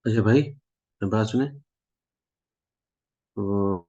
اچھا بھائی، بات سنیں وہ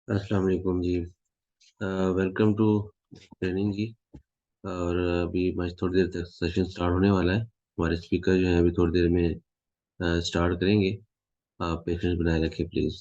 السلام علیکم جی، ویلکم ٹو ٹریننگ جی۔ اور ابھی میں تھوڑی دیر تک سیشن اسٹارٹ ہونے والا ہے۔ ہمارے اسپیکر جو ہیں ابھی تھوڑی دیر میں اسٹارٹ کریں گے۔ آپ پیشنس بنائے رکھیں پلیز۔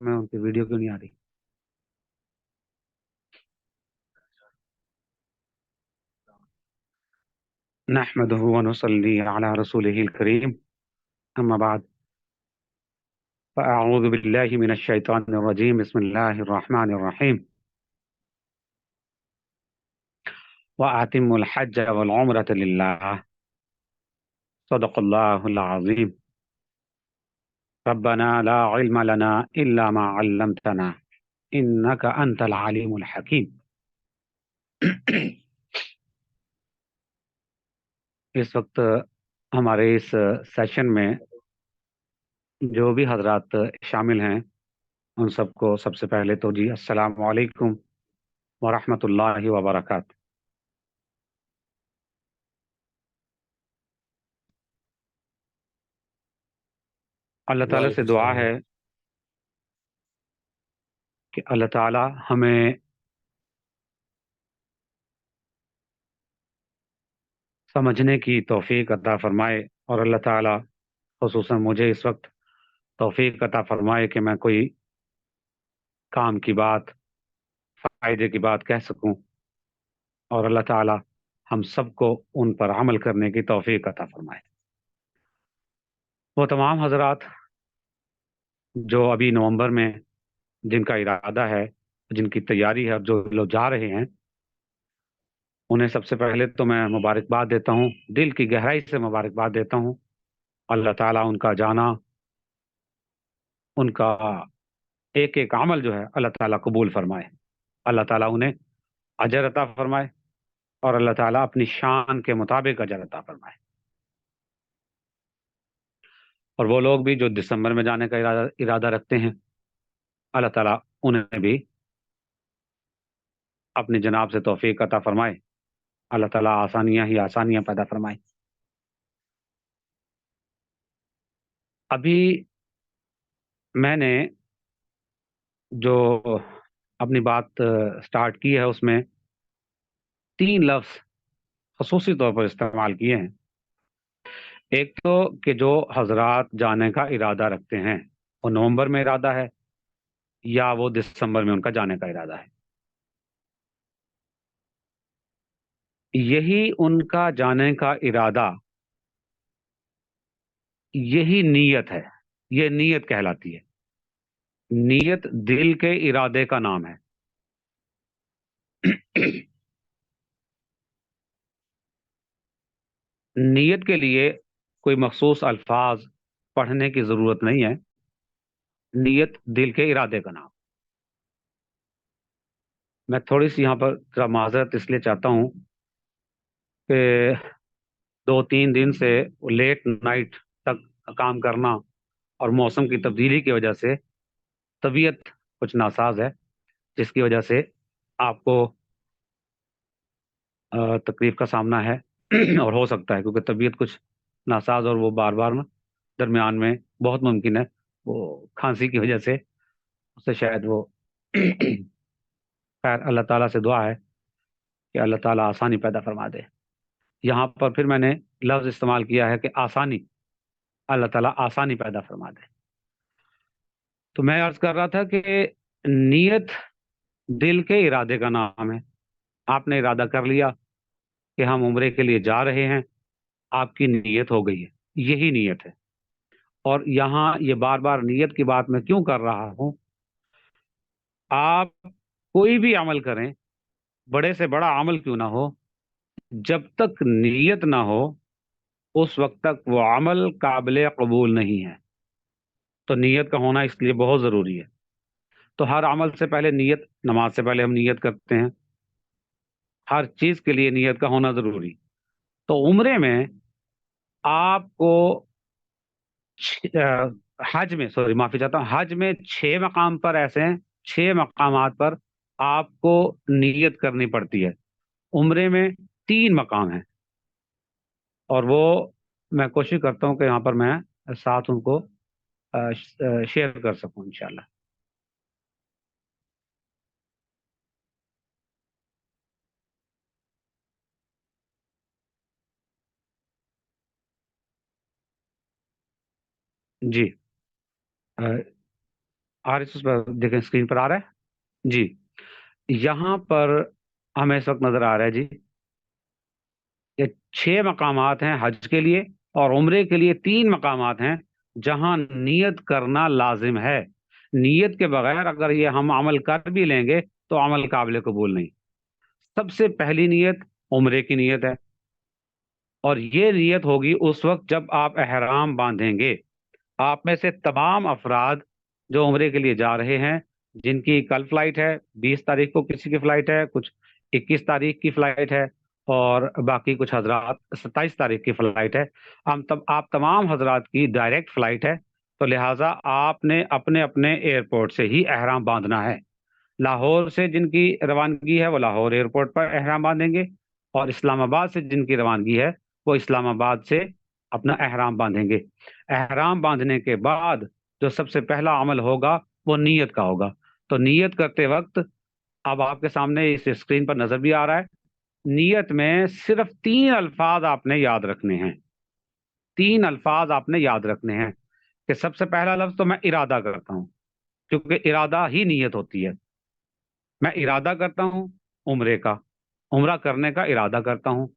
میں उनकी वीडियो क्यों नहीं आ रही؟ नहमदुहु व नुसल्ली अला रसूलिहिल करीम, अम्मा बाद, फ़अऊज़ु बिल्लाहि मिनश शैतानिर रजीम, बिस्मिल्लाहिर रहमानिर रहीम, व अतिम्मुल हज्ज वल उम्रत लिल्लाह, सदक़ल्लाहुल अज़ीम, रब्बना ला इल्म लना इल्ला मा अल्लमतना, इन्नका अंतल अलीमुल हकीम। इस वक्त हमारे इस सेशन में जो भी हजरात शामिल हैं, उन सबको सबसे पहले तो जी अस्सलामु अलैकुम व रहमतुल्लाहि व बरकात। अल्लाह ताला से वालेकुम दुआ सलाम। है कि अल्लाह ताला हमें समझने की तौफीक अता फरमाए, और अल्लाह ताला खुसूसन मुझे इस वक्त तौफीक अता फरमाए कि मैं कोई काम की बात, फ़ायदे की बात कह सकूं, और अल्लाह ताला हम सबको उन पर अमल करने की तौफीक अता फरमाए। वो तमाम हजरात जो अभी नवंबर में जिनका इरादा है, जिनकी तैयारी है, जो लोग जा रहे हैं, उन्हें सबसे पहले तो मैं मुबारकबाद देता हूँ, दिल की गहराई से मुबारकबाद देता हूँ। अल्लाह ताला उनका जाना, उनका एक एक अमल जो है अल्लाह ताला कबूल फरमाए, अल्लाह ताला उन्हें अजर अता फरमाए, और अल्लाह ताला अपनी शान के मुताबिक अजर अता फरमाए। और वो लोग भी जो दिसंबर में जाने का इरादा इरादा रखते हैं, अल्लाह ताला उन्हें भी अपनी जनाब से तौफीक अता फरमाए, अल्लाह ताला आसानियां ही आसानियां पैदा फरमाए। अभी मैंने जो अपनी बात स्टार्ट की है, उसमें 3 लफ्ज़ खसूसी तौर पर इस्तेमाल किए हैं। एक तो कि जो हजरात जाने का इरादा रखते हैं, वो नवंबर में इरादा है या वो दिसंबर में उनका जाने का इरादा है। यही उनका जाने का इरादा, यही नीयत है, ये नीयत कहलाती है। नीयत दिल के इरादे का नाम है। नीयत के लिए कोई मखसूस अल्फाज पढ़ने की ज़रूरत नहीं है। नीयत दिल के इरादे का नाम। मैं थोड़ी सी यहाँ पर जरा माजरत इसलिए चाहता हूँ कि 2-3 दिन से लेट नाइट तक काम करना और मौसम की तब्दीली की वजह से तबीयत कुछ नासाज है, जिसकी वजह से आपको तकलीफ का सामना है। और हो सकता है क्योंकि तबीयत कुछ नासाज, और वो बार बार ना दरमियान में बहुत मुमकिन है वो खांसी की वजह से उससे शायद वो खैर, अल्लाह ताला से दुआ है कि अल्लाह ताला आसानी पैदा फरमा दे। यहाँ पर फिर मैंने लफ्ज़ इस्तेमाल किया है कि आसानी, अल्लाह ताला आसानी पैदा फरमा दे। तो मैं अर्ज कर रहा था कि नीयत दिल के इरादे का नाम है। आपने इरादा कर लिया कि हम उम्रे के लिए जा रहे हैं, आपकी नीयत हो गई है, यही नीयत है। और यहाँ ये बार बार नीयत की बात मैं क्यों कर रहा हूँ? आप कोई भी अमल करें, बड़े से बड़ा अमल क्यों ना हो, जब तक नीयत ना हो उस वक्त तक वो अमल काबिल कबूल नहीं है। तो नीयत का होना इसलिए बहुत ज़रूरी है। तो हर अमल से पहले नीयत, नमाज से पहले हम नीयत करते हैं, हर चीज़ के लिए नीयत का होना ज़रूरी। तो उम्रे में आपको हज में, सॉरी माफी चाहता हूँ, हज में 6 मकाम पर ऐसे हैं, 6 मकामात पर आपको नियत करनी पड़ती है। उम्रे में 3 मकाम हैं, और वो मैं कोशिश करता हूँ कि यहाँ पर मैं साथ उनको शेयर कर सकूँ इंशाल्लाह। जी, आर इस पर देखें, स्क्रीन पर आ रहा है जी। यहाँ पर हमें इस वक्त नजर आ रहा है जी, ये 6 मकामात हैं हज के लिए, और उम्रे के लिए 3 मकामात हैं जहां नियत करना लाजिम है। नियत के बगैर अगर ये हम अमल कर भी लेंगे तो अमल काबिल कबूल नहीं। सबसे पहली नियत उम्रे की नियत है, और ये नियत होगी उस वक्त जब आप एहराम बांधेंगे। आप में से तमाम अफराद जो उम्रे के लिए जा रहे हैं, जिनकी कल फ्लाइट है, 20 तारीख को किसी की फ्लाइट है, कुछ 21 तारीख की फ्लाइट है, और बाकी कुछ हजरात 27 तारीख की फ्लाइट है। हम तब आप तमाम हजरात की डायरेक्ट फ्लाइट है, तो लिहाजा आपने अपने अपने एयरपोर्ट से ही एहराम बांधना है। लाहौर से जिनकी रवानगी है वो लाहौर एयरपोर्ट पर एहराम बांधेंगे, और इस्लामाबाद से जिनकी रवानगी है वो इस्लामाबाद से अपना एहराम बांधेंगे। एहराम बांधने के बाद जो सबसे पहला अमल होगा वो नीयत का होगा। तो नीयत करते वक्त, अब आपके सामने इस स्क्रीन पर नजर भी आ रहा है, नीयत में सिर्फ 3 अल्फाज आपने याद रखने हैं। 3 अल्फाज आपने याद रखने हैं कि सबसे पहला लफ्ज तो मैं इरादा करता हूं, क्योंकि इरादा ही नीयत होती है। मैं इरादा करता हूँ उम्रे का, उम्रा करने का इरादा करता हूँ।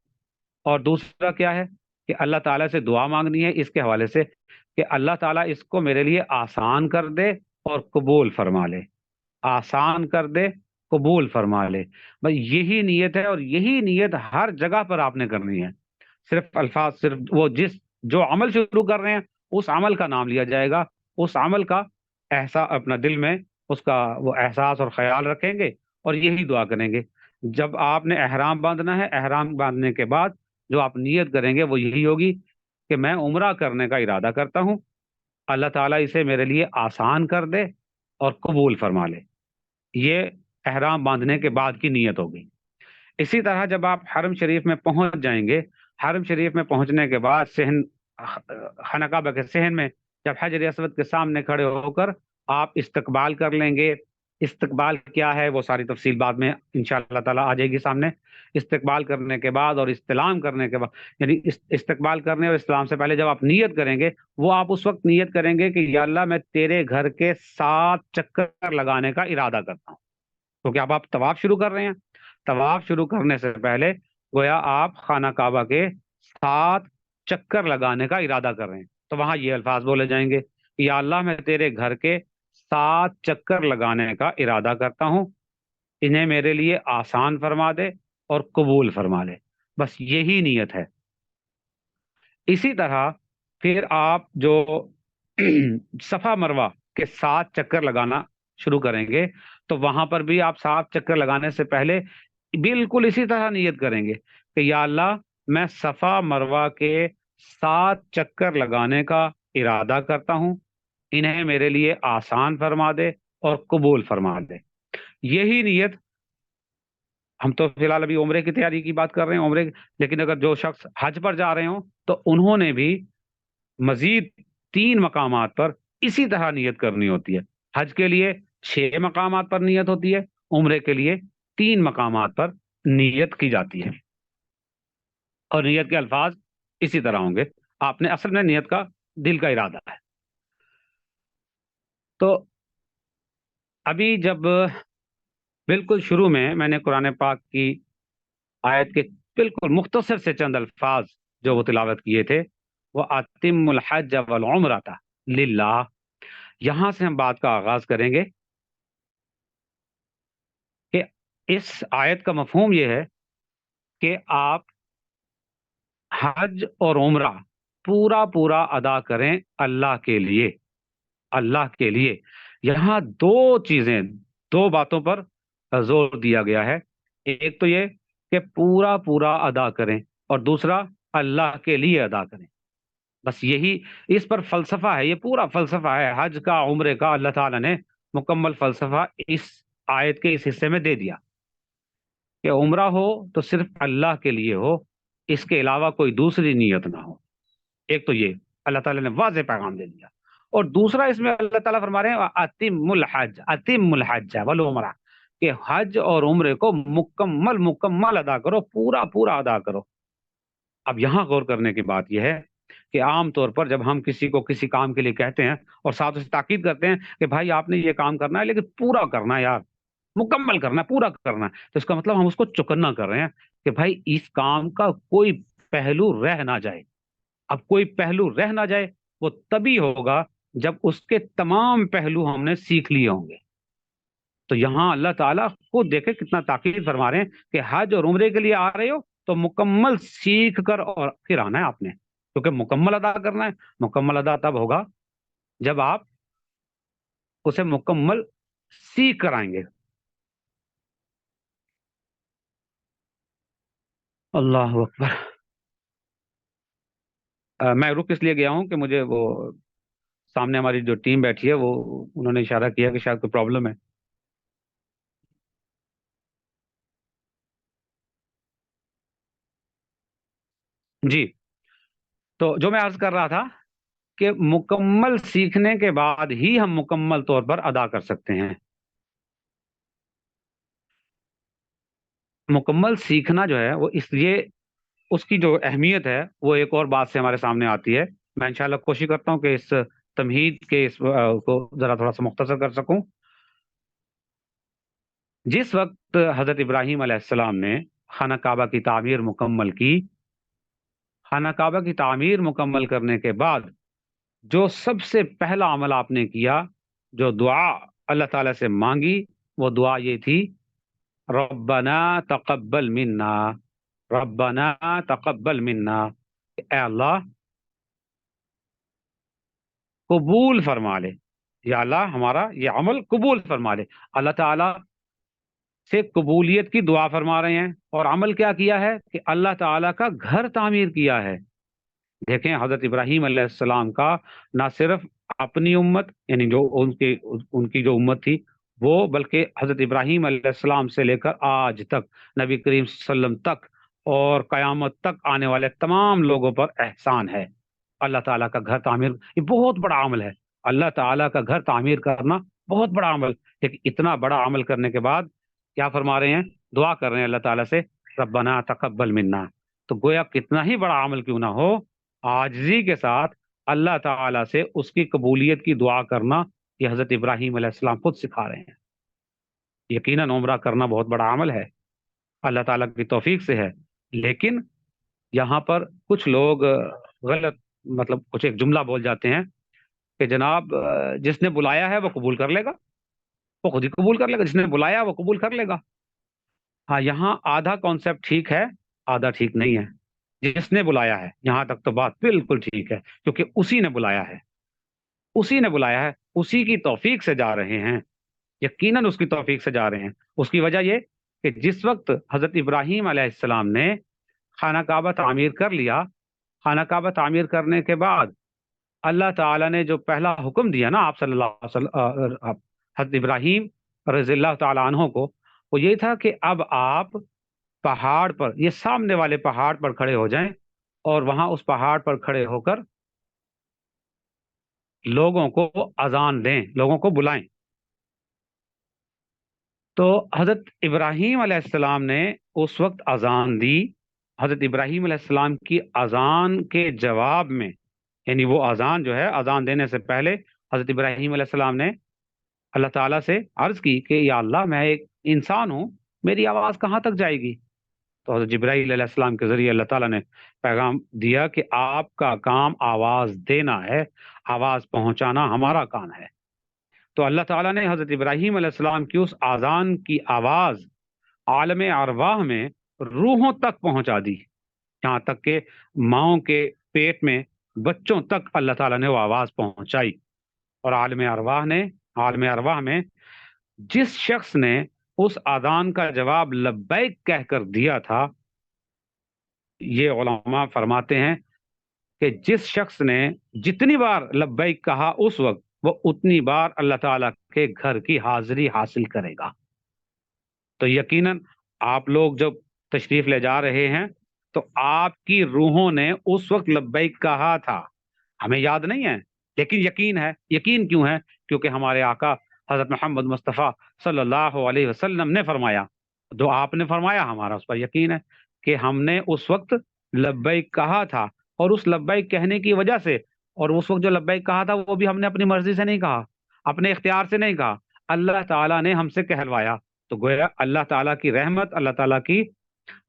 और दूसरा क्या है कि अल्लाह ताला से दुआ मांगनी है इसके हवाले से कि अल्लाह ताला इसको मेरे लिए आसान कर दे और कबूल फरमा ले। आसान कर दे, कबूल फरमा ले। भाई यही नीयत है, और यही नीयत हर जगह पर आपने करनी है। सिर्फ अल्फाज, सिर्फ वो जो अमल शुरू कर रहे हैं उस अमल का नाम लिया जाएगा, उस अमल का एहसास अपना दिल में, उसका वो एहसास और ख्याल रखेंगे, और यही दुआ करेंगे। जब आपने एहराम बांधना है, एहराम बांधने के बाद जो आप नियत करेंगे वो यही होगी कि मैं उम्रा करने का इरादा करता हूँ, अल्लाह ताला इसे मेरे लिए आसान कर दे और कबूल फरमा ले। ये एहराम बांधने के बाद की नीयत होगी। इसी तरह जब आप हरम शरीफ में पहुंच जाएंगे, हरम शरीफ में पहुंचने के बाद सहन, खाना काबा के सहन में जब हजर असवद के सामने खड़े होकर आप इस्तकबाल कर लेंगे। इस्तकबाल क्या है वो सारी तफसील बाद में इंशाअल्लाह ताला आ जाएगी सामने। इस्तकबाल करने के बाद और इस्तिलाम करने के बाद, यानी इस्तकबाल करने और इस्लाम से पहले जब आप नियत करेंगे, वो आप उस वक्त नियत करेंगे कि या अल्लाह मैं तेरे घर के 7 चक्कर लगाने का इरादा करता हूँ। क्योंकि अब आप तवाफ शुरू कर रहे हैं। तवाफ शुरू करने से पहले गोया आप खाना काबा के 7 चक्कर लगाने का इरादा कर रहे हैं, तो वहां ये अल्फाज बोले जाएंगे कि या अल्लाह मैं तेरे घर के 7 चक्कर लगाने का इरादा करता हूं, इन्हें मेरे लिए आसान फरमा दे और कबूल फरमा ले। बस यही नीयत है। इसी तरह फिर आप जो सफा मरवा के 7 चक्कर लगाना शुरू करेंगे, तो वहां पर भी आप 7 चक्कर लगाने से पहले बिल्कुल इसी तरह नियत करेंगे कि या अल्लाह मैं सफा मरवा के 7 चक्कर लगाने का इरादा करता हूं, इन्हें मेरे लिए आसान फरमा दे और कबूल फरमा दे। यही नियत, हम तो फिलहाल अभी उम्रे की तैयारी की बात कर रहे हैं, उम्रे, लेकिन अगर जो शख्स हज पर जा रहे हो तो उन्होंने भी मजीद 3 मकामात पर इसी तरह नियत करनी होती है। हज के लिए 6 मकामात पर नियत होती है, उम्रे के लिए 3 मकामात पर नियत की जाती है, और नियत के अल्फाज इसी तरह होंगे। आपने असल में नियत का दिल का इरादा है। तो अभी जब बिल्कुल शुरू में मैंने कुरान पाक की आयत के बिल्कुल मुख्तसर से चंद अल्फाज जो वो तिलावत किए थे, वो अतिमुल हज वल उम्रता लिल्लाह, यहां से हम बात का आगाज करेंगे कि इस आयत का मफहूम ये है कि आप हज और उम्रा पूरा पूरा अदा करें अल्लाह के लिए। अल्लाह के लिए यहाँ दो चीजें, दो बातों पर जोर दिया गया है। एक तो ये कि पूरा पूरा अदा करें, और दूसरा अल्लाह के लिए अदा करें। बस यही इस पर फलसफा है, ये पूरा फलसफा है हज का, उम्रे का। अल्लाह ताला ने मुकम्मल फलसफा इस आयत के इस हिस्से में दे दिया कि उम्रा हो तो सिर्फ अल्लाह के लिए हो, इसके अलावा कोई दूसरी नीयत ना हो। एक तो ये अल्लाह ताला ने वाज़ेह पैगाम दे दिया, और दूसरा इसमें अल्लाह ताला फरमा रहे हैं अतिमुल हज वल उमरा, कि हज और उम्रे को मुकम्मल मुकम्मल अदा करो, पूरा पूरा अदा करो। अब यहां गौर करने की बात यह है کہ عام طور پر جب ہم کسی کو کسی کام کے لیے کہتے ہیں اور ساتھ اسے تاکید کرتے ہیں کہ بھائی آپ نے یہ کام کرنا ہے لیکن پورا کرنا ہے یار، مکمل کرنا ہے، پورا کرنا ہے، تو اس کا مطلب ہم اس کو چکنا کر رہے ہیں کہ بھائی اس کام کا کوئی پہلو رہ نہ جائے۔ اب کوئی پہلو رہ نہ جائے وہ تبھی ہوگا جب اس کے تمام پہلو ہم نے سیکھ لیے ہوں گے۔ تو یہاں اللہ تعالیٰ خود دیکھے کتنا تاکید فرما رہے ہیں کہ حج اور عمرے کے لیے آ رہے ہو تو مکمل سیکھ کر اور پھر آنا ہے آپ نے، کیونکہ مکمل ادا کرنا ہے۔ مکمل ادا تب ہوگا جب آپ اسے مکمل سیکھ کر آئیں گے۔ اللہ اکبر۔ میں رک اس لیے گیا ہوں کہ مجھے وہ سامنے ہماری جو ٹیم بیٹھی ہے وہ انہوں نے اشارہ کیا کہ شاید کوئی پرابلم ہے۔ جی، تو جو میں عرض کر رہا تھا کہ مکمل سیکھنے کے بعد ہی ہم مکمل طور پر ادا کر سکتے ہیں۔ مکمل سیکھنا جو ہے وہ اس لیے اس کی جو اہمیت ہے وہ ایک اور بات سے ہمارے سامنے آتی ہے۔ میں انشاءاللہ کوشش کرتا ہوں کہ اس تمہید کے اس کو ذرا تھوڑا سا مختصر کر سکوں۔ جس وقت حضرت ابراہیم علیہ السلام نے خانہ کعبہ کی تعمیر مکمل کی، خانہ کعبہ کی تعمیر مکمل کرنے کے بعد جو سب سے پہلا عمل آپ نے کیا، جو دعا اللہ تعالیٰ سے مانگی، وہ دعا یہ تھی، ربنا تقبل منا، ربنا تقبل منا، اے اللہ قبول فرما لے، یا اللہ ہمارا یہ عمل قبول فرما لے۔ اللہ تعالیٰ سے قبولیت کی دعا فرما رہے ہیں، اور عمل کیا کیا ہے کہ اللہ تعالیٰ کا گھر تعمیر کیا ہے۔ دیکھیں حضرت ابراہیم علیہ السلام کا نہ صرف اپنی امت یعنی جو ان کی جو امت تھی وہ، بلکہ حضرت ابراہیم علیہ السلام سے لے کر آج تک نبی کریم صلی اللہ علیہ وسلم تک اور قیامت تک آنے والے تمام لوگوں پر احسان ہے۔ اللہ تعالیٰ کا گھر تعمیر یہ بہت بڑا عمل ہے۔ اللہ تعالیٰ کا گھر تعمیر کرنا بہت بڑا عمل، لیکن اتنا بڑا عمل کرنے کے بعد کیا فرما رہے ہیں؟ دعا کر رہے ہیں اللہ تعالیٰ سے، ربنا تقبل منا۔ تو گویا کتنا ہی بڑا عمل کیوں نہ ہو، عاجزی کے ساتھ اللہ تعالیٰ سے اس کی قبولیت کی دعا کرنا، یہ حضرت ابراہیم علیہ السلام خود سکھا رہے ہیں۔ یقیناً عمرہ کرنا بہت بڑا عمل ہے، اللہ تعالیٰ کی توفیق سے ہے، لیکن یہاں پر کچھ لوگ غلط مطلب کچھ ایک جملہ بول جاتے ہیں کہ جناب جس نے بلایا ہے وہ قبول کر لے گا، وہ خود ہی قبول کر لے گا، جس نے بلایا وہ قبول کر لے گا۔ ہاں، یہاں آدھا کانسیپٹ ٹھیک ہے، آدھا ٹھیک نہیں ہے۔ جس نے بلایا ہے یہاں تک تو بات بالکل ٹھیک ہے، کیونکہ اسی نے بلایا ہے، اسی نے بلایا ہے، اسی کی توفیق سے جا رہے ہیں، یقیناً اس کی توفیق سے جا رہے ہیں۔ اس کی وجہ یہ کہ جس وقت حضرت ابراہیم علیہ السلام نے خانہ کعبہ تعمیر کر لیا، خانہ کعبہ تعمیر کرنے کے بعد اللہ تعالیٰ نے جو پہلا حکم دیا نا آپ صلی اللہ علیہ وسلم حضرت ابراہیم رضی اللہ تعالیٰ عنہ کو، وہ یہ تھا کہ اب آپ پہاڑ پر، یہ سامنے والے پہاڑ پر کھڑے ہو جائیں اور وہاں اس پہاڑ پر کھڑے ہو کر لوگوں کو اذان دیں، لوگوں کو بلائیں۔ تو حضرت ابراہیم علیہ السلام نے اس وقت اذان دی۔ حضرت ابراہیم علیہ السلام کی اذان کے جواب میں، یعنی وہ اذان جو ہے، اذان دینے سے پہلے حضرت ابراہیم علیہ السلام نے اللہ تعالیٰ سے عرض کی کہ یا اللہ میں ایک انسان ہوں، میری آواز کہاں تک جائے گی؟ تو حضرت جبرائیل علیہ السلام کے ذریعے اللہ تعالیٰ نے پیغام دیا کہ آپ کا کام آواز دینا ہے، آواز پہنچانا ہمارا کام ہے۔ تو اللہ تعالیٰ نے حضرت ابراہیم علیہ السلام کی اس اذان کی آواز عالم ارواح میں روحوں تک پہنچا دی، یہاں تک کہ ماؤں کے پیٹ میں بچوں تک اللہ تعالیٰ نے وہ آواز پہنچائی۔ اور عالم ارواح میں جس شخص نے اس اذان کا جواب لبیک کہہ کر دیا تھا، یہ علماء فرماتے ہیں کہ جس شخص نے جتنی بار لبیک کہا اس وقت، وہ اتنی بار اللہ تعالیٰ کے گھر کی حاضری حاصل کرے گا۔ تو یقیناً آپ لوگ جب تشریف لے جا رہے ہیں تو آپ کی روحوں نے اس وقت لبیک کہا تھا، ہمیں یاد نہیں ہے لیکن یقین ہے۔ یقین کیوں ہے؟ کیونکہ ہمارے آقا حضرت محمد مصطفیٰ صلی اللہ علیہ وسلم نے فرمایا، جو آپ نے فرمایا ہمارا اس پر یقین ہے کہ ہم نے اس وقت لبیک کہا تھا، اور اس لبیک کہنے کی وجہ سے، اور اس وقت جو لبیک کہا تھا وہ بھی ہم نے اپنی مرضی سے نہیں کہا، اپنے اختیار سے نہیں کہا، اللہ تعالیٰ نے ہم سے کہلوایا. تو گویا اللہ تعالیٰ کی رحمت، اللہ تعالیٰ کی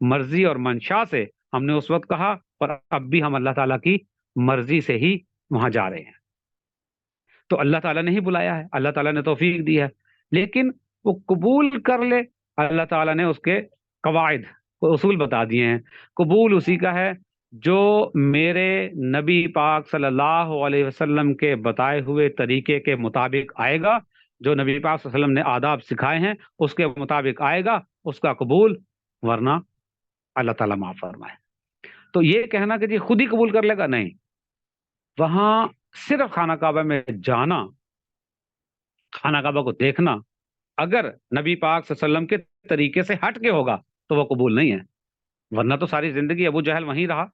مرضی اور منشا سے ہم نے اس وقت کہا، اور اب بھی ہم اللہ تعالیٰ کی مرضی سے ہی وہاں جا رہے ہیں. تو اللہ تعالیٰ نے ہی بلایا ہے، اللہ تعالیٰ نے توفیق دی ہے، لیکن وہ قبول کر لے. اللہ تعالیٰ نے اس کے قواعد، اصول بتا دیے ہیں. قبول اسی کا ہے جو میرے نبی پاک صلی اللہ علیہ وسلم کے بتائے ہوئے طریقے کے مطابق آئے گا، جو نبی پاک صلی اللہ علیہ وسلم نے آداب سکھائے ہیں اس کے مطابق آئے گا، اس کا قبول، ورنہ اللہ تعالیٰ معاف فرمائے. تو یہ کہنا کہ جی خود ہی قبول کر لے گا، نہیں. وہاں صرف خانہ کعبہ میں جانا، خانہ کعبہ کو دیکھنا، اگر نبی پاک صلی اللہ علیہ وسلم کے طریقے سے ہٹ کے ہوگا تو وہ قبول نہیں ہے. ورنہ تو ساری زندگی ابو جہل وہیں رہا.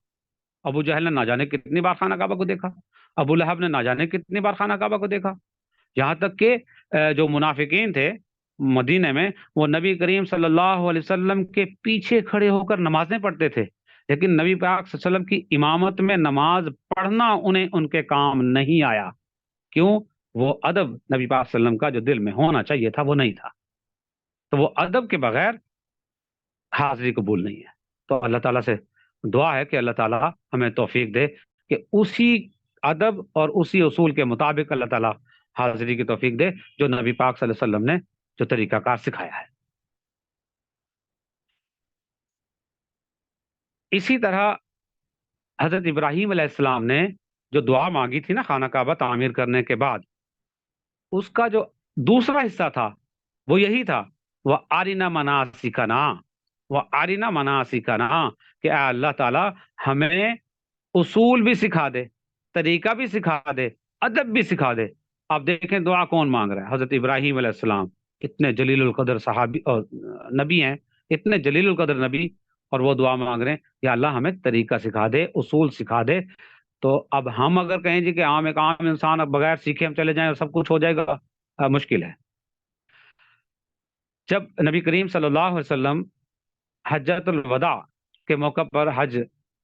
ابو جہل نے نہ جانے کتنی بار خانہ کعبہ کو دیکھا، ابو لہب نے نہ جانے کتنی بار خانہ کعبہ کو دیکھا. یہاں تک کہ جو منافقین تھے مدینے میں، وہ نبی کریم صلی اللہ علیہ وسلم کے پیچھے کھڑے ہو کر نمازیں پڑھتے تھے، لیکن نبی پاک صلی اللہ علیہ وسلم کی امامت میں نماز پڑھنا انہیں ان کے کام نہیں آیا. کیوں؟ وہ ادب نبی پاک صلی اللہ علیہ وسلم کا جو دل میں ہونا چاہیے تھا وہ نہیں تھا. تو وہ ادب کے بغیر حاضری قبول نہیں ہے. تو اللہ تعالیٰ سے دعا ہے کہ اللہ تعالیٰ ہمیں توفیق دے کہ اسی ادب اور اسی اصول کے مطابق اللہ تعالیٰ حاضری کی توفیق دے جو نبی پاک صلی اللہ علیہ وسلم نے جو طریقہ کار سکھایا ہے. اسی طرح حضرت ابراہیم علیہ السلام نے جو دعا مانگی تھی نا خانہ کعبہ تعمیر کرنے کے بعد، اس کا جو دوسرا حصہ تھا وہ یہی تھا، وہ آرینا مناسکنا، وہ آرینا مناسکنا، کہ اے اللہ تعالیٰ ہمیں اصول بھی سکھا دے، طریقہ بھی سکھا دے، ادب بھی سکھا دے. آپ دیکھیں دعا کون مانگ رہا ہے؟ حضرت ابراہیم علیہ السلام، اتنے جلیل القدر صحابی اور نبی ہیں، اتنے جلیل القدر نبی، اور وہ دعا مانگ رہے ہیں یا اللہ ہمیں طریقہ سکھا دے، اصول سکھا دے. تو اب ہم اگر کہیں جی کہ ایک عام انسان اب بغیر سیکھے ہم چلے جائیں اور سب کچھ ہو جائے گا، مشکل ہے. جب نبی کریم صلی اللہ علیہ وسلم حجۃ الوداع کے موقع پر حج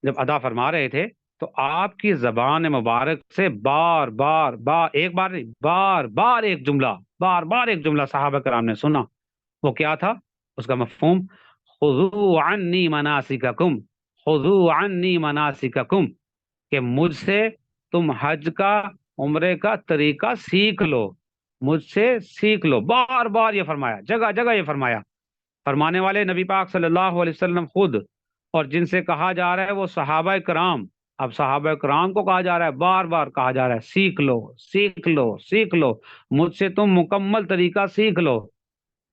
جب ادا فرما رہے تھے تو آپ کی زبان مبارک سے بار بار ایک بار نہیں، بار بار ایک جملہ صحابہ کرام نے سنا. وہ کیا تھا؟ اس کا مفہوم خذوا عنی مناسککم، خذوا عنی مناسککم، کہ مجھ سے تم حج کا، عمرے کا طریقہ سیکھ لو، مجھ سے سیکھ لو. بار بار یہ فرمایا، جگہ جگہ یہ فرمایا. فرمانے والے نبی پاک صلی اللہ علیہ وسلم خود، اور جن سے کہا جا رہا ہے وہ صحابہ کرام. اب صحابہ کرام کو کہا جا رہا ہے، بار بار کہا جا رہا ہے سیکھ لو، سیکھ لو، سیکھ لو، مجھ سے تم مکمل طریقہ سیکھ لو.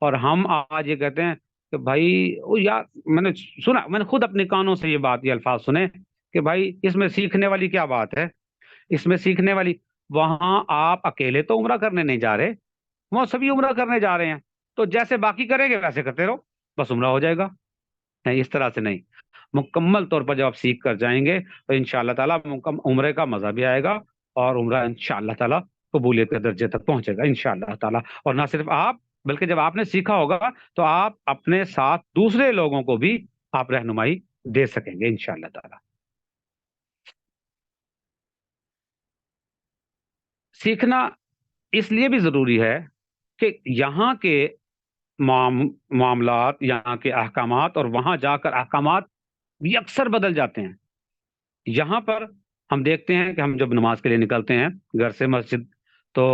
اور ہم آج یہ کہتے ہیں کہ بھائی یار، میں نے سنا، میں نے خود اپنے کانوں سے یہ بات، یہ الفاظ سنے کہ بھائی اس میں سیکھنے والی کیا بات ہے؟ اس میں سیکھنے والی، وہاں آپ اکیلے تو عمرہ کرنے نہیں جا رہے، وہاں سبھی عمرہ کرنے جا رہے ہیں، تو جیسے باقی کریں گے ویسے کرتے رہو، بس عمرہ ہو جائے گا. نہیں، اس طرح سے نہیں. مکمل طور پر جب آپ سیکھ کر جائیں گے تو انشاءاللہ تعالیٰ عمرے کا مزہ بھی آئے گا، اور عمرہ انشاءاللہ تعالیٰ قبولیت کے درجے تک پہنچے گا انشاءاللہ تعالیٰ. اور نہ صرف آپ، بلکہ جب آپ نے سیکھا ہوگا تو آپ اپنے ساتھ دوسرے لوگوں کو بھی آپ رہنمائی دے سکیں گے انشاءاللہ تعالیٰ. سیکھنا اس لیے بھی ضروری ہے کہ یہاں کے معاملات، یہاں کے احکامات اور وہاں جا کر احکامات بھی اکثر بدل جاتے ہیں. یہاں پر ہم دیکھتے ہیں کہ ہم جب نماز کے لیے نکلتے ہیں گھر سے مسجد، تو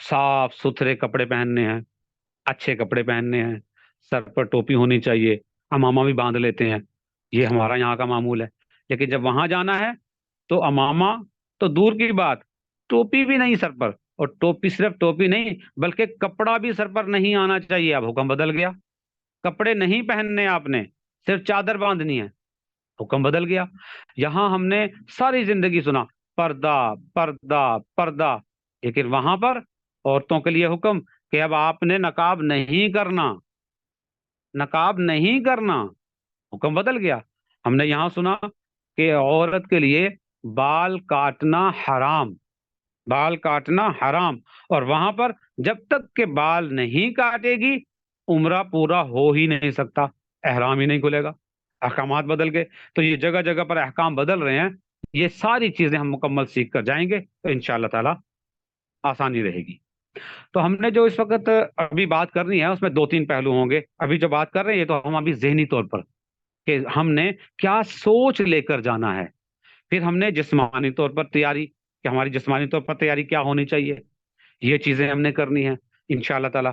صاف ستھرے کپڑے پہننے ہیں، اچھے کپڑے پہننے ہیں، سر پر ٹوپی ہونی چاہیے، امامہ بھی باندھ لیتے ہیں، یہ ہمارا یہاں کا معمول ہے. لیکن جب وہاں جانا ہے تو امامہ تو دور کی بات، ٹوپی بھی نہیں سر پر. اور ٹوپی، صرف ٹوپی نہیں بلکہ کپڑا بھی سر پر نہیں آنا چاہیے. اب حکم بدل گیا، کپڑے نہیں پہننے آپ نے، صرف چادر باندھنی ہے، حکم بدل گیا. یہاں ہم نے ساری زندگی سنا پردہ پردہ پردہ، لیکن وہاں پر عورتوں کے لیے حکم کہ اب آپ نے نقاب نہیں کرنا، نقاب نہیں کرنا، حکم بدل گیا. ہم نے یہاں سنا کہ عورت کے لیے بال کاٹنا حرام، بال کاٹنا حرام، اور وہاں پر جب تک کہ بال نہیں کاٹے گی عمرہ پورا ہو ہی نہیں سکتا، احرام ہی نہیں کھلے گا. احکامات بدل گئے. تو یہ جگہ جگہ پر احکام بدل رہے ہیں، یہ ساری چیزیں ہم مکمل سیکھ کر جائیں گے تو انشاءاللہ تعالی آسانی رہے گی. تو ہم نے جو اس وقت ابھی بات کرنی ہے اس میں دو تین پہلو ہوں گے. ابھی جو بات کر رہے ہیں یہ تو ہم ابھی ذہنی طور پر کہ ہم نے کیا سوچ لے کر جانا ہے. پھر ہم نے جسمانی طور پر تیاری کہ ہماری جسمانی طور پر تیاری کیا ہونی چاہیے، یہ چیزیں ہم نے کرنی ہے انشاءاللہ تعالی.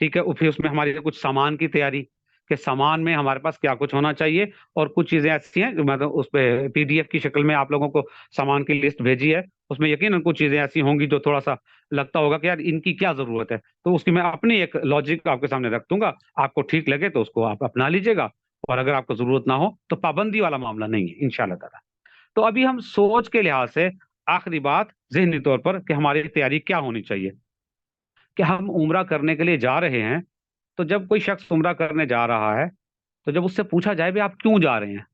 ٹھیک ہے. اور پھر اس میں ہماری کچھ سامان کی تیاری کہ سامان میں ہمارے پاس کیا کچھ ہونا چاہیے. اور کچھ چیزیں ایسی ہیں جو میں تو اس پہ PDF کی شکل میں آپ لوگوں کو سامان کی لسٹ بھیجی ہے. اس میں یقیناً کچھ چیزیں ایسی ہوں گی جو تھوڑا سا لگتا ہوگا کہ یار ان کی کیا ضرورت ہے، تو اس کی میں اپنی ایک لاجک آپ کے سامنے رکھ دوں گا. آپ کو ٹھیک لگے تو اس کو آپ اپنا لیجیے گا، اور اگر آپ کو ضرورت نہ ہو تو پابندی والا معاملہ نہیں ہے انشاءاللہ تعالی. تو ابھی ہم سوچ کے لحاظ سے آخری بات ذہنی طور پر کہ ہماری تیاری کیا ہونی چاہیے کہ ہم عمرہ کرنے کے لیے جا رہے ہیں. تو جب کوئی شخص عمرہ کرنے جا رہا ہے تو جب اس سے پوچھا جائے بھی آپ کیوں جا رہے ہیں،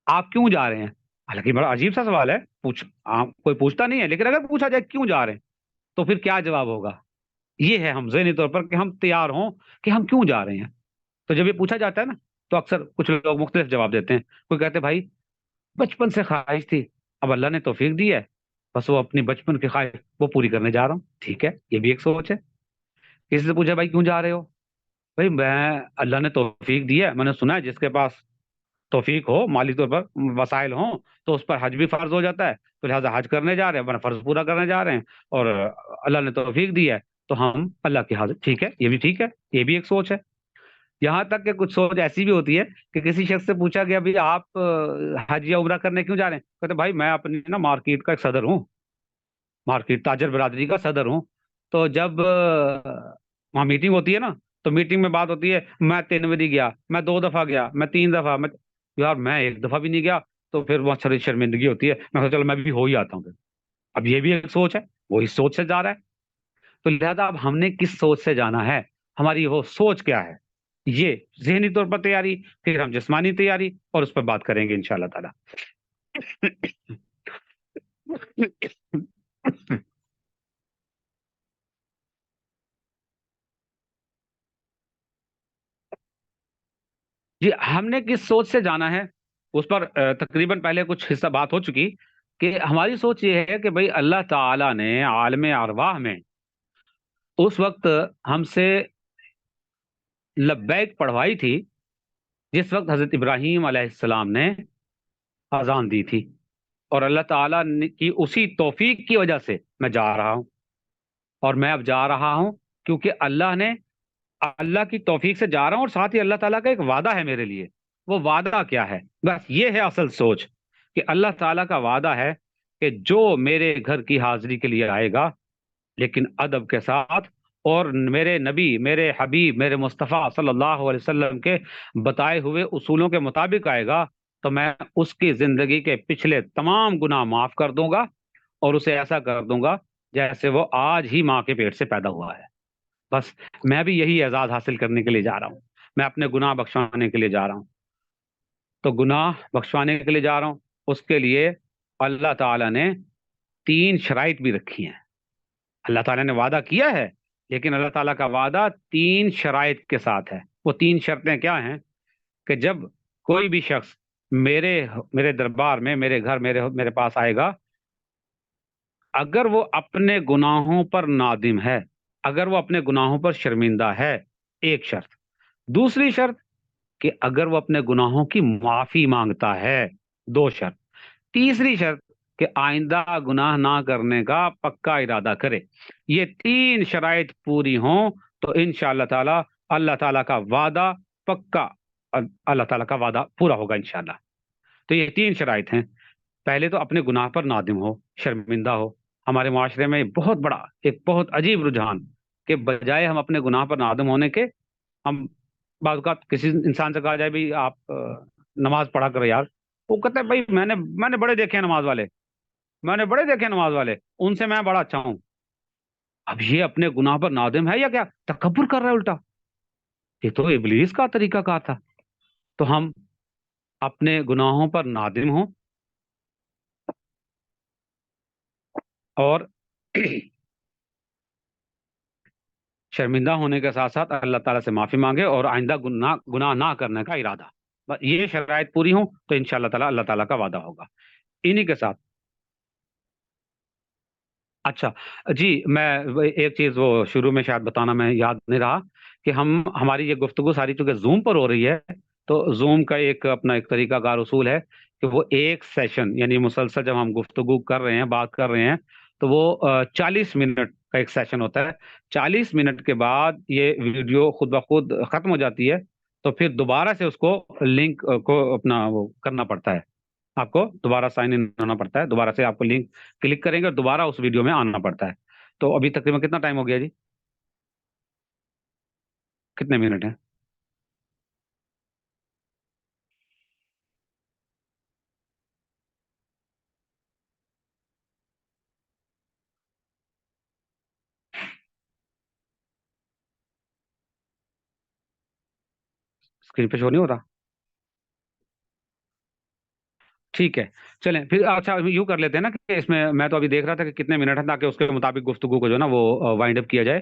آپ کیوں جا رہے ہیں، حالانکہ بڑا عجیب سا سوال ہے، کوئی پوچھتا نہیں ہے، لیکن اگر پوچھا جائے کیوں جا رہے ہیں تو پھر کیا جواب ہوگا. یہ ہے ہم ذہنی طور پر کہ ہم تیار ہوں کہ ہم کیوں جا رہے ہیں. تو جب یہ پوچھا جاتا ہے نا تو اکثر کچھ لوگ مختلف جواب دیتے ہیں. کوئی کہتے ہیں بھائی بچپن سے خواہش تھی، اب اللہ نے توفیق دی ہے، بس وہ اپنی بچپن کی خواہش وہ پوری کرنے جا رہا ہوں. ٹھیک ہے، یہ بھی ایک سوچ ہے. کسی سے پوچھا بھائی کیوں جا رہے ہو، بھائی میں اللہ نے توفیق دی ہے، میں نے سنا ہے جس کے پاس توفیق ہو مالی طور پر وسائل ہوں تو اس پر حج بھی فرض ہو جاتا ہے، تو لہٰذا حج کرنے جا رہے ہیں، اپنا فرض پورا کرنے جا رہے ہیں، اور اللہ نے توفیق دی ہے تو ہم اللہ کے حاضر. ٹھیک ہے، یہ بھی ٹھیک ہے، یہ بھی ایک سوچ ہے. یہاں تک کہ کچھ سوچ ایسی بھی ہوتی ہے کہ کسی شخص سے پوچھا گیا بھی آپ حج یا عمرہ کرنے کیوں جا رہے ہیں، کہتے بھائی میں اپنی نا مارکیٹ کا ایک صدر ہوں، مارکیٹ تاجر برادری کا صدر ہوں. تو جب وہاں میٹنگ ہوتی ہے نا تو میٹنگ میں بات ہوتی ہے میں 3 بجے گیا، میں 2 دفعہ گیا، میں 3 دفعہ، میں یار میں 1 دفعہ بھی نہیں گیا. تو پھر وہاں شرمندگی ہوتی ہے، میں کہا چلو میں بھی ہو ہی آتا ہوں پھر. اب یہ بھی ایک سوچ ہے، وہی سوچ سے جا رہا ہے. تو لہذا اب ہم نے کس سوچ سے جانا ہے، ہماری وہ سوچ کیا ہے، یہ ذہنی طور پر تیاری، پھر ہم جسمانی تیاری اور اس پر بات کریں گے انشاءاللہ تعالی. جی ہم نے کس سوچ سے جانا ہے اس پر تقریباً پہلے کچھ حصہ بات ہو چکی کہ ہماری سوچ یہ ہے کہ بھئی اللہ تعالی نے عالم ارواح میں اس وقت ہم سے لبیک پڑھوائی تھی جس وقت حضرت ابراہیم علیہ السلام نے اذان دی تھی، اور اللہ تعالیٰ کی اسی توفیق کی وجہ سے میں جا رہا ہوں. اور میں اب جا رہا ہوں کیونکہ اللہ کی توفیق سے جا رہا ہوں، اور ساتھ ہی اللہ تعالیٰ کا ایک وعدہ ہے میرے لیے. وہ وعدہ کیا ہے، بس یہ ہے اصل سوچ کہ اللہ تعالیٰ کا وعدہ ہے کہ جو میرے گھر کی حاضری کے لیے آئے گا لیکن ادب کے ساتھ، اور میرے نبی، میرے حبیب، میرے مصطفیٰ صلی اللہ علیہ وسلم کے بتائے ہوئے اصولوں کے مطابق آئے گا، تو میں اس کی زندگی کے پچھلے تمام گناہ معاف کر دوں گا اور اسے ایسا کر دوں گا جیسے وہ آج ہی ماں کے پیٹ سے پیدا ہوا ہے. بس میں بھی یہی اعزاز حاصل کرنے کے لیے جا رہا ہوں، میں اپنے گناہ بخشوانے کے لیے جا رہا ہوں. تو گناہ بخشوانے کے لیے جا رہا ہوں، اس کے لیے اللہ تعالیٰ نے 3 شرائط بھی رکھی ہیں. اللہ تعالیٰ نے وعدہ کیا ہے لیکن اللہ تعالیٰ کا وعدہ 3 شرائط کے ساتھ ہے. وہ 3 شرطیں کیا ہیں کہ جب کوئی بھی شخص میرے دربار میں، میرے گھر، میرے پاس آئے گا، اگر وہ اپنے گناہوں پر نادم ہے، اگر وہ اپنے گناہوں پر شرمندہ ہے، ایک شرط. دوسری شرط کہ اگر وہ اپنے گناہوں کی معافی مانگتا ہے، 2 شرط. تیسری شرط کہ آئندہ گناہ نہ کرنے کا پکا ارادہ کرے. یہ 3 شرائط پوری ہوں تو انشاءاللہ تعالی اللہ تعالیٰ کا وعدہ پکا، اللہ تعالیٰ کا وعدہ پورا ہوگا انشاءاللہ. تو یہ 3 شرائط ہیں. پہلے تو اپنے گناہ پر نادم ہو، شرمندہ ہو. ہمارے معاشرے میں بہت بڑا ایک بہت عجیب رجحان کہ بجائے ہم اپنے گناہ پر نادم ہونے کے، ہم بعض اوقات کسی انسان سے کہا جائے بھی آپ نماز پڑھا کرو یار، وہ کہتا ہے بھائی میں نے بڑے دیکھے ہیں نماز والے، میں نے بڑے دیکھے ہیں نماز والے، ان سے میں بڑا اچھا ہوں. اب یہ اپنے گناہ پر نادم ہے یا کیا تکبر کر رہا ہے الٹا؟ یہ تو ابلیس کا طریقہ کار تھا. تو ہم اپنے گناہوں پر نادم ہوں اور شرمندہ ہونے کے ساتھ ساتھ اللہ تعالیٰ سے معافی مانگے اور آئندہ گناہ نہ کرنے کا ارادہ. بس یہ شرائط پوری ہوں تو انشاءاللہ تعالیٰ اللہ تعالیٰ کا وعدہ ہوگا. इन्हीं के साथ। अच्छा जी, एक चीज वो शुरू में शायद बताना मैं याद नहीं रहा कि हमारी ये गुफ्तगू सारी चूंकि जूम पर हो रही है, तो जूम का एक अपना एक तरीकाकार उसूल है कि वो एक सेशन यानी मुसलसल जब हम गुफ्तगू कर रहे हैं, बात कर रहे हैं, तो वो 40 मिनट का एक सेशन होता है। 40 मिनट के बाद ये वीडियो खुद ब खुद खत्म हो जाती है, तो फिर दोबारा से उसको लिंक को अपना वो करना पड़ता है। आपको दोबारा साइन इन होना पड़ता है, दोबारा से आपको लिंक क्लिक करेंगे और दोबारा उस वीडियो में आना पड़ता है। तो अभी तकरीबन कितना टाइम हो गया जी? कितने मिनट हैं? स्क्रीन पे शो नहीं हो रहा? ठीक है, चलें फिर। अच्छा यूँ कर लेते हैं ना कि इसमें मैं तो अभी देख रहा था कि कितने मिनट हैं, ताकि उसके मुताबिक गुफ्तगू को जो है ना वो वाइंड अप किया जाए।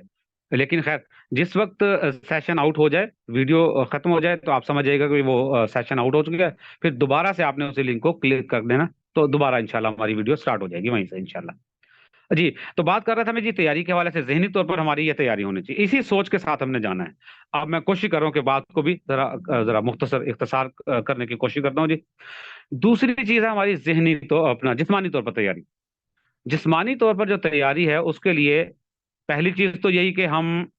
लेकिन खैर, जिस वक्त सेशन आउट हो जाए, वीडियो खत्म हो जाए, तो आप समझ जाइएगा कि वो सेशन आउट हो चुका है। फिर दोबारा से आपने उसी लिंक को क्लिक कर देना, तो दोबारा इंशाल्लाह हमारी वीडियो स्टार्ट हो जाएगी वहीं से इंशाल्लाह। जी, तो बात कर रहा था मैं जी तैयारी के हवाले से, ज़हनी तौर पर हमारी ये तैयारी होनी चाहिए, इसी सोच के साथ हमने जाना है। अब मैं कोशिश कर रहा हूँ कि बात को भी ज़रा मुख्तसर इख्तिसार करने की कोशिश करता हूँ जी। दूसरी चीज़ है हमारी ज़हनी, तो अपना जिस्मानी तौर पर तैयारी। जिस्मानी तौर पर जो तैयारी है उसके लिए पहली चीज़ तो यही कि हम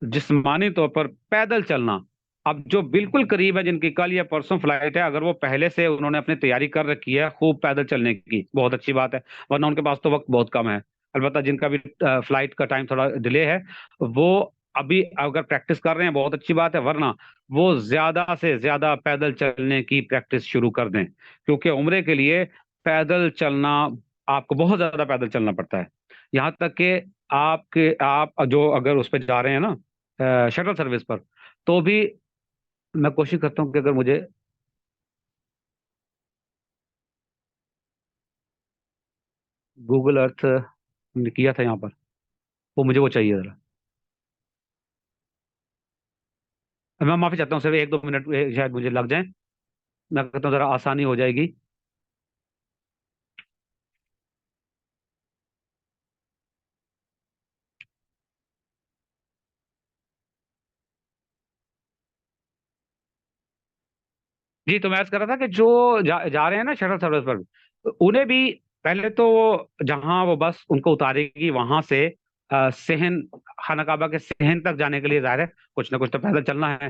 जिस्मानी तौर पर पैदल चलना। अब जो बिल्कुल करीब है, जिनकी कल या परसों फ्लाइट है, अगर वो पहले से उन्होंने अपनी तैयारी कर रखी है खूब पैदल चलने की, बहुत अच्छी बात है, वरना उनके पास तो वक्त बहुत कम है। अलबत्ता जिनका भी फ्लाइट का टाइम थोड़ा डिले है, वो अभी अगर प्रैक्टिस कर रहे हैं बहुत अच्छी बात है, वरना वो ज्यादा से ज्यादा पैदल चलने की प्रैक्टिस शुरू कर दें, क्योंकि उम्रे के लिए पैदल चलना, आपको बहुत ज्यादा पैदल चलना पड़ता है। यहाँ तक कि आप जो अगर उस पर जा रहे हैं ना, शटल सर्विस पर, तो भी मैं कोशिश करता हूँ कि अगर मुझे गूगल अर्थ हमने किया था यहाँ पर, वो मुझे वो चाहिए जरा। मैं माफी चाहता हूँ, सिर्फ 1-2 मिनट शायद मुझे लग जाए, मैं कहता हूँ जरा आसानी हो जाएगी। जी, तो मैं अर्ज कर रहा था कि जो जा रहे हैं ना शटल सर्विस पर, तो उन्हें भी पहले तो जहां वो बस उनको उतारेगी वहां से सहन, खाना काबा के सहन तक जाने के लिए ज़ाहिर है कुछ ना कुछ तो पैदल चलना है।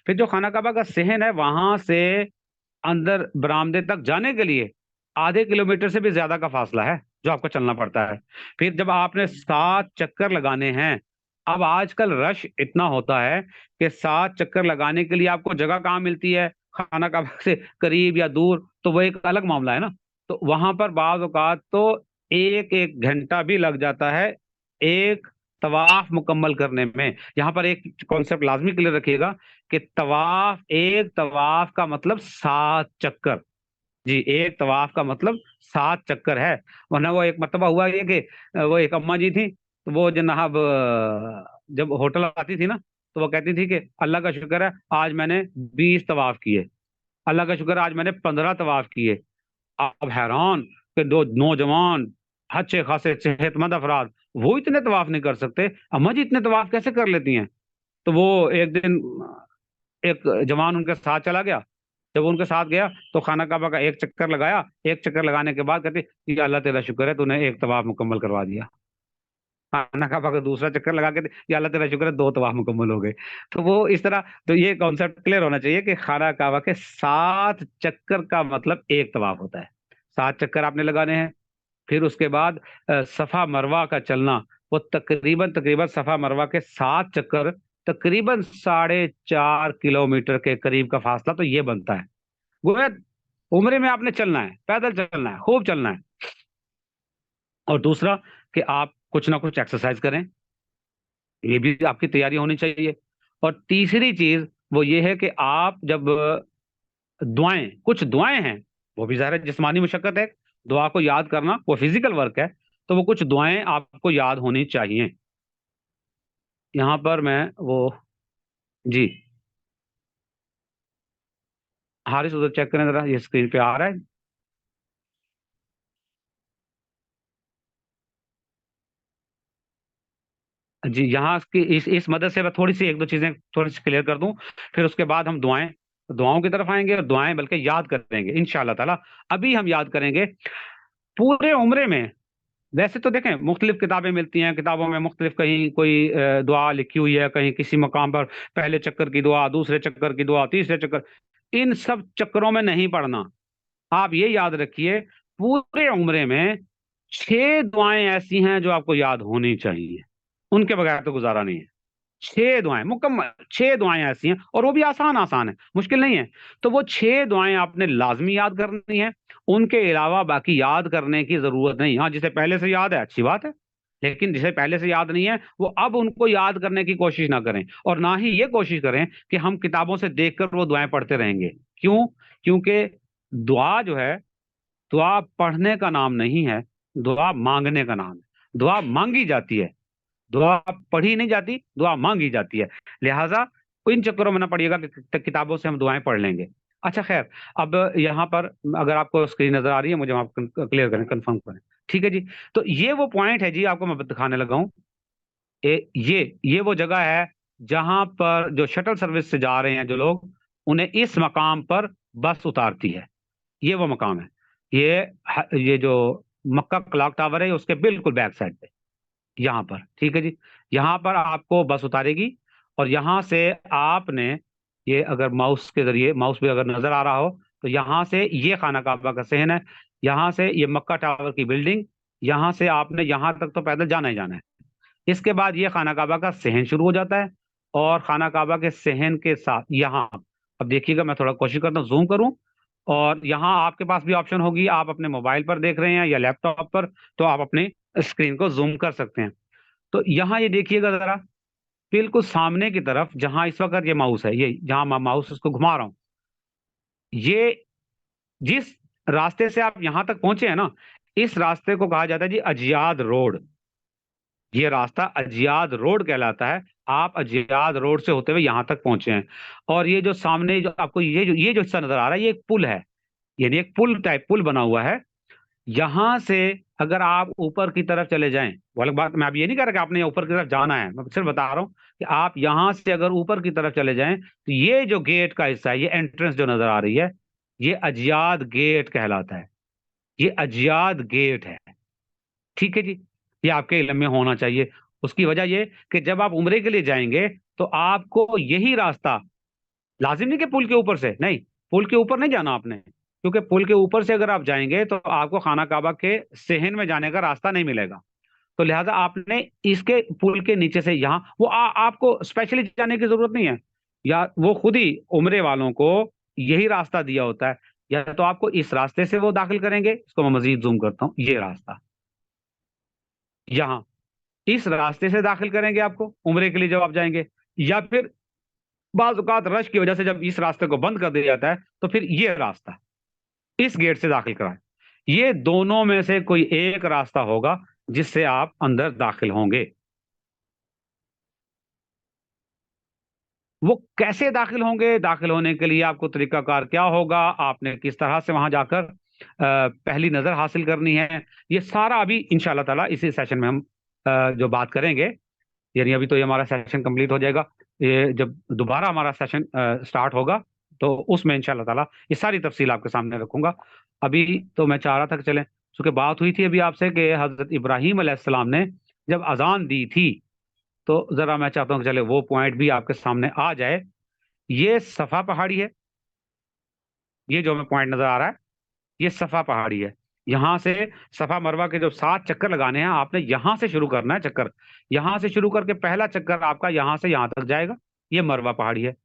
फिर जो खाना काबा का सहन है, वहां से अंदर बरामदे तक जाने के लिए आधे किलोमीटर से भी ज्यादा का फासला है जो आपको चलना पड़ता है। फिर जब आपने 7 चक्कर लगाने हैं, अब आजकल रश इतना होता है कि 7 चक्कर लगाने के लिए आपको जगह कहाँ मिलती है, खाना कहाँ से करीब या दूर, तो वो एक अलग मामला है ना। तो वहां पर बाज औकात तो एक एक घंटा भी लग जाता है एक तवाफ मुकम्मल करने में। यहाँ पर एक कॉन्सेप्ट लाजमी क्लियर रखिएगा कि एक तवाफ का मतलब 7 चक्कर। जी, एक तवाफ का मतलब 7 चक्कर है। वरना वो एक मरतबा हुआ ये कि वो एक अम्मा जी थी, तो वो जनाब जब होटल आती थी ना, तो वो कहती थी कि अल्लाह का शुक्र है आज मैंने 20 तवाफ किए, अल्लाह का शुक्र है आज मैंने 15 तवाफ किए। आप हैरान कि दो नौजवान अच्छे खासे सेहतमंद अफराद वो इतने तवाफ नहीं कर सकते, अम्मा जी इतने तवाफ कैसे कर लेती हैं? तो वो एक दिन एक जवान उनके साथ चला गया। जब उनके साथ गया तो खाना काबा का एक चक्कर लगाया, एक चक्कर लगाने के बाद कहती या अल्लाह तेरा शुक्र है तूने एक तवाफ मुकम्मल करवा दिया। खाना काबा का दूसरा चक्कर लगा के या अल्लाह तेरा शुक्र है 2 तवाफ मुकम्मल हो गए। तो वो इस तरह, तो ये कॉन्सेप्ट क्लियर होना चाहिए कि खाना काबा के 7 चक्कर का मतलब एक तवाफ होता है। 7 चक्कर आपने लगाने हैं। फिर उसके बाद सफा मरवा का चलना, वो तकरीबन तकरीबन सफा मरवा के 7 चक्कर तकरीबन 4.5 किलोमीटर के करीब का फासला तो ये बनता है। गोया उम्रे में आपने चलना है, पैदल चलना है, खूब चलना है। और दूसरा कि आप कुछ ना कुछ एक्सरसाइज करें, ये भी आपकी तैयारी होनी चाहिए। और तीसरी चीज वो ये है कि आप जब दुआएं, कुछ दुआएं हैं, वो भी ज़ाहिर है जिस्मानी मशक्कत है, दुआ को याद करना वो फिजिकल वर्क है, तो वो कुछ दुआएं आपको याद होनी चाहिए। यहाँ पर मैं वो, जी, हारिस उधर चेक करें जरा, ये स्क्रीन पे आ रहा है। جی यहाँ की इस मदद से मैं थोड़ी सी एक दो चीजें थोड़ी सी क्लियर कर दूं, फिर उसके बाद हम दुआओं की तरफ आएंगे, और दुआएं बल्कि याद करेंगे इंशाअल्लाह ताला। अभी हम याद करेंगे पूरे उम्रे में। वैसे तो देखें मुख्तलिफ किताबें मिलती हैं, किताबों में मुख्तलिफ, कहीं कोई दुआ लिखी हुई है, कहीं किसी मकाम पर पहले चक्कर की दुआ, दूसरे चक्कर की दुआ, तीसरे चक्कर, इन सब चक्करों में नहीं पढ़ना। आप ये याद रखिए, पूरे उम्रे में 6 दुआएं ऐसी हैं जो आपको याद होनी चाहिए, उनके बगैर तो गुजारा नहीं है। 6 दुआएं मुकम्मल, 6 दुआएं ऐसी हैं, और वो भी आसान आसान है, मुश्किल नहीं है। तो वो 6 दुआएं आपने लाजमी याद करनी है। उनके अलावा बाकी याद करने की जरूरत नहीं। हाँ, जिसे पहले से याद है अच्छी बात है, लेकिन जिसे पहले से याद नहीं है वो अब उनको याद करने की कोशिश ना करें, और ना ही ये कोशिश करें कि हम किताबों से देखकर वो दुआएं पढ़ते रहेंगे। क्यों? क्योंकि दुआ जो है, दुआ पढ़ने का नाम नहीं है, दुआ मांगने का नाम है। दुआ मांगी जाती है, दुआ पढ़ी नहीं जाती, दुआ मांगी जाती है। लिहाजा इन चक्करों में ना पड़िएगा कि किताबों से हम दुआएं पढ़ लेंगे। अच्छा खैर, अब यहाँ पर अगर आपको स्क्रीन नजर आ रही है, मुझे आप क्लियर करें, कंफर्म करें। ठीक है जी। तो ये वो पॉइंट है जी, आपको मैं दिखाने लगा हूँ। ये वो जगह है जहां पर जो शटल सर्विस से जा रहे हैं जो लोग, उन्हें इस मकाम पर बस उतारती है। ये वो मकाम है। ये जो मक्का क्लॉक टावर है उसके बिल्कुल बैक साइड पे, यहाँ पर। ठीक है जी। यहाँ पर आपको बस उतारेगी, और यहाँ से आपने, ये अगर माउस के जरिए, माउस पे अगर नजर आ रहा हो, तो यहाँ से ये खाना काबा का सहन है, यहाँ से ये मक्का टावर की बिल्डिंग, यहाँ से आपने यहाँ तक तो पैदल जाना ही जाना है। इसके बाद ये खाना काबा का सहन शुरू हो जाता है, और खाना काबा के सहन के साथ यहाँ, अब देखिएगा, मैं थोड़ा कोशिश करता हूँ जूम करूँ, और यहाँ आपके पास भी ऑप्शन होगी, आप अपने मोबाइल पर देख रहे हैं या लैपटॉप पर, तो आप अपनी स्क्रीन को जूम कर सकते हैं। तो यहाँ ये देखिएगा जरा, बिल्कुल सामने की तरफ जहां इस वक्त ये माउस है, ये जहां मैं माउस उसको घुमा रहा हूं, ये जिस रास्ते से आप यहां तक पहुंचे हैं ना, इस रास्ते को कहा जाता है जी अजियाद रोड। ये रास्ता अजियाद रोड कहलाता है। आप अजियाद रोड से होते हुए यहां तक पहुंचे हैं। और ये जो सामने जो आपको ये जो हिस्सा नजर आ रहा है, ये एक पुल है, यानी एक पुल टाइप पुल बना हुआ है। यहां से अगर आप ऊपर की तरफ चले जाएं, वो अलग बात, मैं अब ये नहीं कह रहा कि आपने ऊपर की तरफ जाना है, मैं सिर्फ बता रहा हूं कि आप यहां से अगर ऊपर की तरफ चले जाएं, तो ये जो गेट का हिस्सा है, ये एंट्रेंस जो नजर आ रही है, ये अजियाद गेट कहलाता है। ये अजियाद गेट है। ठीक है जी। ये आपके इल्म में होना चाहिए। उसकी वजह ये कि जब आप उम्रे के लिए जाएंगे, तो आपको यही रास्ता, लाजिम नहीं कि पुल के ऊपर से, नहीं, पुल के ऊपर नहीं जाना आपने, क्योंकि पुल के ऊपर से अगर आप जाएंगे तो आपको खाना काबा के सहन में जाने का रास्ता नहीं मिलेगा। तो लिहाजा आपने इसके पुल के नीचे से यहाँ, वो आपको स्पेशली जाने की जरूरत नहीं है, या वो खुद ही उम्रे वालों को यही रास्ता दिया होता है। या तो आपको इस रास्ते से वो दाखिल करेंगे, इसको मैं मजीद जूम करता हूँ, ये रास्ता यहाँ, इस रास्ते से दाखिल करेंगे आपको उम्रे के लिए जब आप जाएंगे, या फिर बाज़ औक़ात रश की वजह से जब इस रास्ते को बंद कर दिया जाता है, तो फिर ये रास्ता, इस गेट से दाखिल कराएं। ये दोनों में से कोई एक रास्ता होगा जिससे आप अंदर दाखिल होंगे। वो कैसे दाखिल होंगे, दाखिल होने के लिए आपको तरीकाकार क्या होगा, आपने किस तरह से वहां जाकर पहली नजर हासिल करनी है, ये सारा अभी इंशाल्लाह ताला इसी सेशन में हम जो बात करेंगे। यानी अभी तो ये हमारा सेशन कंप्लीट हो जाएगा, ये जब दोबारा हमारा सेशन स्टार्ट होगा, तो उसमें इंशाल्लाह ताला ये सारी तफसील आपके सामने रखूंगा। अभी तो मैं चाह रहा था कि चलें, क्योंकि बात हुई थी अभी आपसे कि हजरत इब्राहीम अलैहिस्सलाम ने जब अजान दी थी, तो जरा मैं चाहता हूँ कि चले वो पॉइंट भी आपके सामने आ जाए। ये सफा पहाड़ी है, ये जो हमें पॉइंट नजर आ रहा है, ये सफा पहाड़ी है। यहाँ से सफा मरवा के जो 7 चक्कर लगाने हैं, आपने यहाँ से शुरू करना है चक्कर। यहाँ से शुरू करके पहला चक्कर आपका यहाँ से यहाँ तक जाएगा, ये मरवा पहाड़ी है।